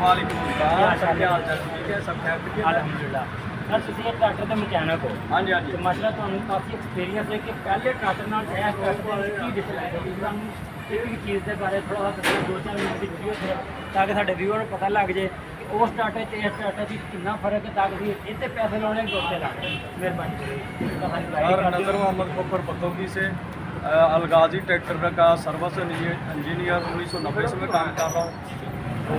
वालेकुम सलाम, क्या हाल चाल? ठीक है, सब खैर? अलहमदुलिल्लाह। सर तुसीं एक ट्रैक्टर के मैकेनिक हो। हाँ जी, हाँ जी। तो मसला तुहानूं काफ़ी एक्सपीरियंस है कि पहले ट्रैक्टर नाल इस ट्रैक्टर की की डिफरेंस है। सानूं एक एक चीज़ के बारे थोड़ा सा 2-4 मिनट की वीडियो करो ताकि साडे व्यूअर नूं पता लग जाए कि उस ट्रैक्टर ते इस ट्रैक्टर च कितना फर्क है, ताकि इत्ते पैसे लाने के उत्ते लाने। मेहरबानी सर नज़र मोहम्मद फखर बतौकी से अलगाजी ट्रैक्टर का सर्विस इंजीनियर 1990 से मैं काम कर रहा हूँ। तो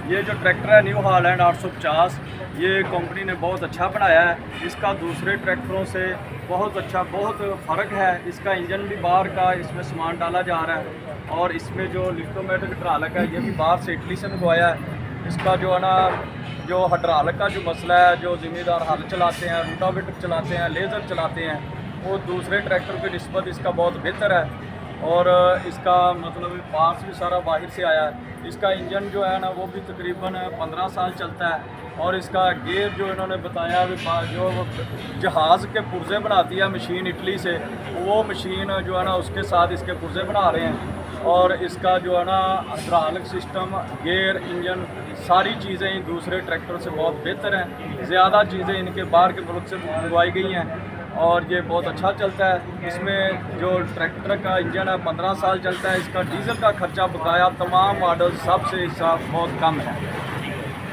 ये जो ट्रैक्टर है न्यू हॉलैंड 850, ये कंपनी ने बहुत अच्छा बनाया है। इसका दूसरे ट्रैक्टरों से बहुत अच्छा, बहुत फ़र्क है। इसका इंजन भी बाहर का इसमें सामान डाला जा रहा है और इसमें जो लिफ्टोमेटिक हाइड्रोलिक है ये भी बाहर से इटली से मंगवाया है। इसका जो है ना, जो हाइड्रोलिक का जो मसला है, जो ज़िम्मेदार हल चलाते हैं, रोटावेटर चलाते हैं, लेज़र चलाते हैं, वो दूसरे ट्रैक्टर की निस्बत इसका बहुत बेहतर है। और इसका मतलब पार्ट्स भी सारा बाहर से आया है। इसका इंजन जो है ना वो भी तकरीबन 15 साल चलता है। और इसका गेयर जो इन्होंने बताया जो जहाज़ के पुर्जे बनाती है मशीन इटली से, वो मशीन जो है ना उसके साथ इसके पुर्जे बना रहे हैं। और इसका जो है ना हाइड्रोलिक सिस्टम, गेयर, इंजन, सारी चीज़ें दूसरे ट्रैक्टर से बहुत बेहतर हैं। ज़्यादा चीज़ें इनके बाहर के मुल्क से मंगवाई गई हैं और ये बहुत अच्छा चलता है। इसमें जो ट्रैक्टर का इंजन है 15 साल चलता है। इसका डीजल का खर्चा बकाया तमाम मॉडल सबसे इसका बहुत कम है।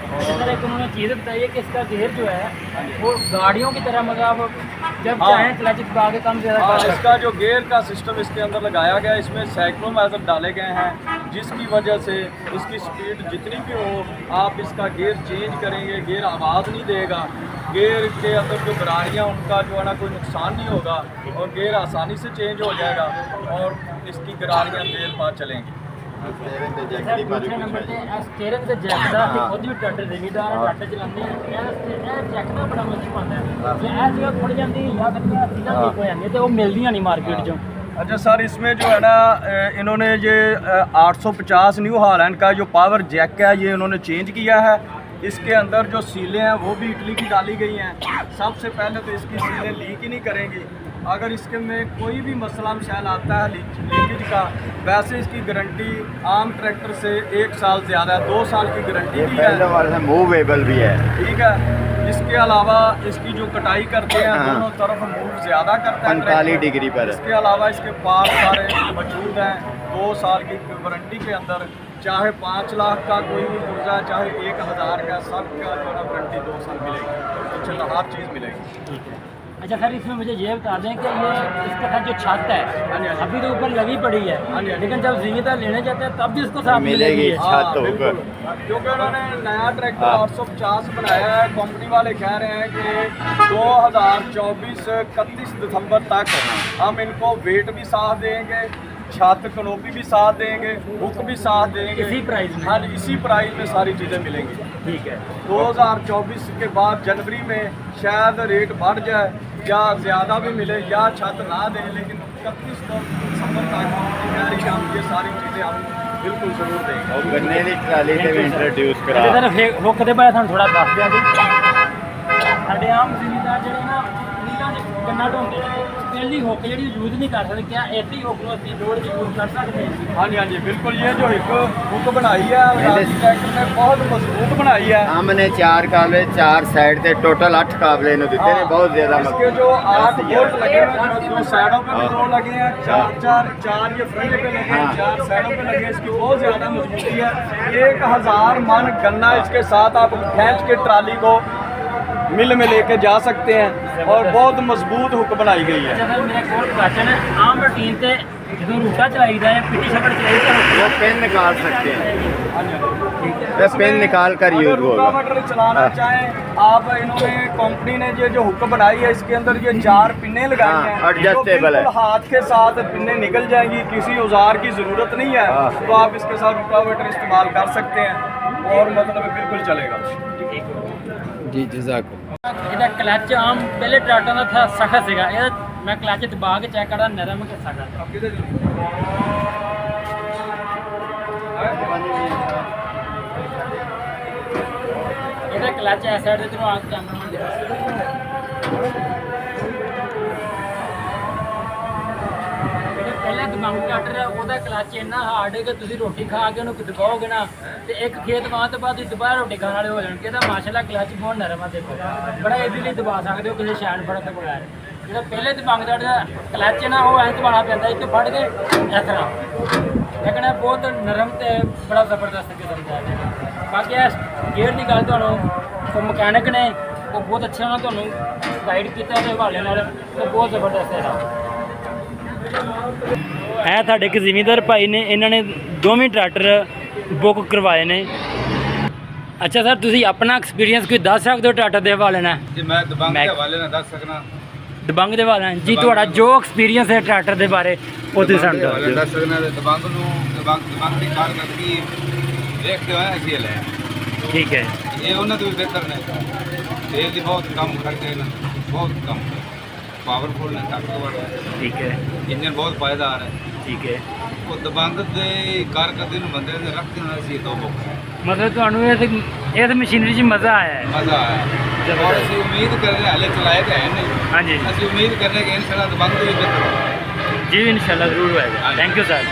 और एक उन्होंने चीज़ बताई है कि इसका गेयर जो है वो गाड़ियों की तरह, मतलब जब चाहें क्लच दबा के कम ज़्यादा कर सकते हैं। इसका जो गेयर का सिस्टम इसके अंदर लगाया गया है, इसमें सैकड़ों मैजर डाले गए हैं, जिसकी वजह से इसकी स्पीड जितनी भी हो, आप इसका गेयर चेंज करेंगे, गेयर आवाज़ नहीं देगा। गेयर के अंदर जो गरारियाँ उनका जो है ना कोई नुकसान नहीं होगा और गेयर आसानी से चेंज हो जाएगा और इसकी गरारियाँ देर बाद चलेंगी। दूसरे नंबर पे स्टीयरिंग ते जैक दा खुद भी ट्रैक्टर जिम्मेदार ट्रैक्टर चलाते हैं, जैक दा बड़ा मजा पाता है। जे ऐ जगह खुड़ जाती या फिर सीधा ठीक हो जाती तो वो मिलदियां नहीं मार्केट चों। अच्छा सर, इसमें जो है ना इन्होंने ये 850 न्यू हॉलैंड का जो पावर जैक है ये इन्होंने चेंज किया है। इसके अंदर जो सीलें हैं वो भी इटली की डाली गई हैं। सबसे पहले तो इसकी सीलें लीक ही नहीं करेंगी। अगर इसके में कोई भी मसला मसाइल आता है लीकेज का, वैसे इसकी गारंटी आम ट्रैक्टर से 1 साल ज़्यादा है, 2 साल की गारंटी भी है, मूवेबल भी है। ठीक है। इसके अलावा इसकी जो कटाई करते हैं दोनों तरफ मूव ज़्यादा करता है 45 डिग्री पर। इसके अलावा इसके पार्ट सारे मौजूद हैं। 2 साल की वारंटी के अंदर, चाहे 5 लाख का कोई भी पुर्जा, चाहे 1000 का, सब का जो है वारंटी 2 साल मिलेगी। इंशाल्लाह हर चीज़ मिलेगी। ठीक है। अच्छा सर, इसमें मुझे ये बता दें कि ये इसके साथ जो छत है अभी तो ऊपर लगी पड़ी है, लेकिन जब जिम्मेदार लेने जाते हैं तब भी उसको साथ मिलेगी छत ऊपर। क्योंकि उन्होंने नया ट्रैक्टर 850 बनाया है। कंपनी वाले कह रहे हैं कि 2024 31 दिसंबर तक हम इनको वेट भी साथ देंगे, छत कनोपी भी साथ देंगे, हुक भी साथ देंगे, इसी प्राइस में। हाँ, इसी प्राइस में सारी चीज़ें मिलेंगी। ठीक है। 2024 के बाद जनवरी में शायद रेट बढ़ जाए या ज़्यादा भी मिले या छत ना दें, लेकिन 31 दिसंबर तक हम ये सारी चीज़ें हम बिल्कुल ज़रूर देंगे। और गन्ने की ट्राली से भी इंट्रोड्यूस करा। सर हुक दे बारे थोड़ा दस दिया जी। साढ़े आम जिम्मेदार जो ना गन्ना ढोंदे पहली हुक जी यूज नहीं कर सकते, क्या ऐसी हुक को असं लोड यूज कर सकते हैं? हाँ जी, हाँ जी, बिल्कुल। ये जो एक हुक बनाई है ट्रैक्टर ने बहुत मजबूत बनाई है। हमने 4 काबले 4 साइड से टोटल 8 काबले ने दिते हैं, बहुत ज्यादा इसके जो 8 बोल्ट लगे हैं, जो साइडों पे भी 2 लगे हैं, 4 ये फ्रंट पे लगे हैं, 4 साइडों पे लगे हैं। इसकी बहुत ज़्यादा मजबूती है। 1000 मन गन्ना इसके साथ आप खींच के ट्राली को मिल में लेके जा सकते हैं और बहुत मजबूत हुक बनाई गई है। सर मेरा कोल क्वेश्चन है, आम रूटीन से जो रूटा चलाईदा है, पिटी छपड़ चलाईदा है, वो पेन निकाल सकते हैं। पेन निकाल कर यूज होगा। रोटावेटर चलाना चाहें आप, इन्होंने कंपनी ने ये जो हुक बनाई है इसके अंदर ये 4 पिन्ने लगाई हैं, एडजस्टेबल है। हाथ के साथ पिन्ने निकल जाएंगी, किसी औजार की ज़रूरत नहीं है। तो आप इसके साथ रोटावेटर इस्तेमाल कर सकते हैं और मतलब बिल्कुल चलेगा। जी जज़ाक। ਇਹਦਾ ਕਲਚ ਆਮ ਪਹਿਲੇ ਟਰੈਕਟਰਾਂ ਦਾ ਥਾ ਸਖਤ ਸੀਗਾ, ਇਹ ਮੈਂ ਕਲਚ ਦਬਾ ਕੇ ਚੈੱਕ ਕਰਦਾ ਨਰਮ ਕੇ ਸਖਤ। ਇਹਦਾ ਕਲਚ ਐ ਸਾਈਡ ਤੇ ਨੂੰ ਆ ਕੇ ਪਹਿਲਾ ਦਬਾਉ ਟਰੈਕਟਰ ਹੈ ਉਹਦਾ ਕਲਚ ਇੰਨਾ ਹਾਰਡ ਹੈ ਕਿ ਤੁਸੀਂ ਰੋਟੀ ਖਾ ਕੇ ਉਹਨੂੰ ਦਬਾਓਗੇ ਨਾ ਤੇ ਇੱਕ ਖੇਤ ਵਾਹਣ ਤੋਂ ਬਾਅਦ ਤੁਸੀਂ ਦੁਬਾਰਾ ਰੋਟੀ ਖਾਣ ਵਾਲੇ ਹੋ ਜਾਣਗੇ। ਇਹਦਾ ਮਾਸ਼ਾਅੱਲਾ ਕਲਚ ਬਹੁਤ ਨਰਮ ਆ, ਦੇਖੋ ਬੜਾ ਈਜ਼ੀਲੀ ਦਬਾ ਸਕਦੇ ਹੋ ਕਿਸੇ ਸ਼ੈਨ ਫੜਨ ਤੋਂ ਬਗੈਰ। ਜਿਹੜਾ ਪਹਿਲੇ ਦਬੰਗ ਦਾ ਜਿਹੜਾ ਕਲਚ ਹੈ ਨਾ ਉਹ ਐਂ ਦਬਾਉਣਾ ਪੈਂਦਾ, ਇੱਥੇ ਫੜ ਕੇ ਇਸ ਤਰ੍ਹਾਂ, ਲੇਕਿਨ ਇਹ ਬਹੁਤ ਨਰਮ ਤੇ ਬੜਾ ਜ਼ਬਰਦਸਤ ਕਿਸਮ ਦਾ ਹੈ। ਬਾਕੀ ਇਸ ਗੇਅਰ ਦੀ ਗੱਲ ਤੁਹਾਨੂੰ ਉਹ ਮਕੈਨਿਕ ਨੇ ਉਹ ਬਹੁਤ ਅੱਛਾ ਨਾਲ ਤੁਹਾਨੂੰ ਗਾਈਡ ਕੀਤਾ ਇਹਦੇ ਹਵਾਲੇ ਨਾਲ, ਤੇ ਬਹੁਤ ਜ਼ਬਰਦਸਤ ਹੈ। ਇਹ ਤੁਹਾਡੇ ਇੱਕ ਜ਼ਿਮੀਂਦਾਰ ਭਾਈ ਨੇ, ਇਹਨਾਂ ਨੇ ਦੋਵੇਂ ਟਰੈਕਟਰ ਬੁੱਕ ਕਰਵਾਏ ਨੇ। ਅੱਛਾ ਸਰ, ਤੁਸੀਂ ਆਪਣਾ ਐਕਸਪੀਰੀਅੰਸ ਕੋਈ ਦੱਸ ਸਕਦੇ ਹੋ ਟਰੈਕਟਰ ਦੇ ਹਵਾਲੇ ਨਾਲ? ਜੀ ਮੈਂ ਦਬੰਗ ਦੇ ਹਵਾਲੇ ਨਾਲ ਦੱਸ ਸਕਣਾ। ਦਬੰਗ ਦੇ ਹਵਾਲੇ ਨਾਲ ਜੀ, ਤੁਹਾਡਾ ਜੋ ਐਕਸਪੀਰੀਅੰਸ ਹੈ ਟਰੈਕਟਰ ਦੇ ਬਾਰੇ ਉਹ ਤੁਸੀਂ ਸਾਨੂੰ ਦੱਸ ਦਿਓ। ਦੱਸ ਸਕਣਾ ਤੇ ਦਬੰਗ ਦੀ ਕਾਰਗਰਦਗੀ ਦੇਖਦੇ ਹੋਏ ਅਸੀਂ ਇਹ ਲਿਆ। ਠੀਕ ਹੈ, ਇਹ ਉਹਨਾਂ ਤੋਂ ਵੀ ਬਿਹਤਰ ਨੇ। ਤੇਲ ਦੀ ਬਹੁਤ ਕਮ ਖਰਚੇ ਨੇ, ਬਹੁਤ ਕਮ ਪਾਵਰਫੁਲ ਨੇ, ਤਾਕਤਵਰ ਹੈ। ਠੀਕ ਹੈ, ਇੰਜਨ ਬਹੁਤ ਪਾਇਦਾਰ ਹੈ। ਠੀਕ ਹੈ। ਉਹ ਦਬੰਗ ਦੇ ਕਾਰਗਰਦਗੀ ਨੂੰ ਬੰਦੇ ਦੇ ਰੱਖਦੇ ਨਾਲ ਅਸੀਂ ਦੋ ਬੁੱਕ ਮਤਲਬ ਤੁਹਾਨੂੰ ਇਹ ਮਸ਼ੀਨਰੀ 'ਚ ਮਜ਼ਾ ਆਇਆ ਹੈ? ਮਜ਼ਾ ਆਇਆ। ਔਰ ਅਸੀਂ ਉਮੀਦ ਕਰ ਰਹੇ ਹਾਲੇ ਚਲਾਏ ਤਾਂ ਹੈ ਨਹੀਂ। ਹਾਂਜੀ ਅਸੀਂ ਉਮੀਦ ਕਰ ਰਹੇ ਕਿ ਇਨਸ਼ਾਅੱਲਾ ਦਬੰਗ ਦੇ ਵੀ ਬਿਹਤਰ ਹੋਵੇ। ਜੀ, ਇਨਸ਼ਾਅੱਲਾ ਜ਼ਰੂਰ ਹੋਏਗਾ। Thank you sir.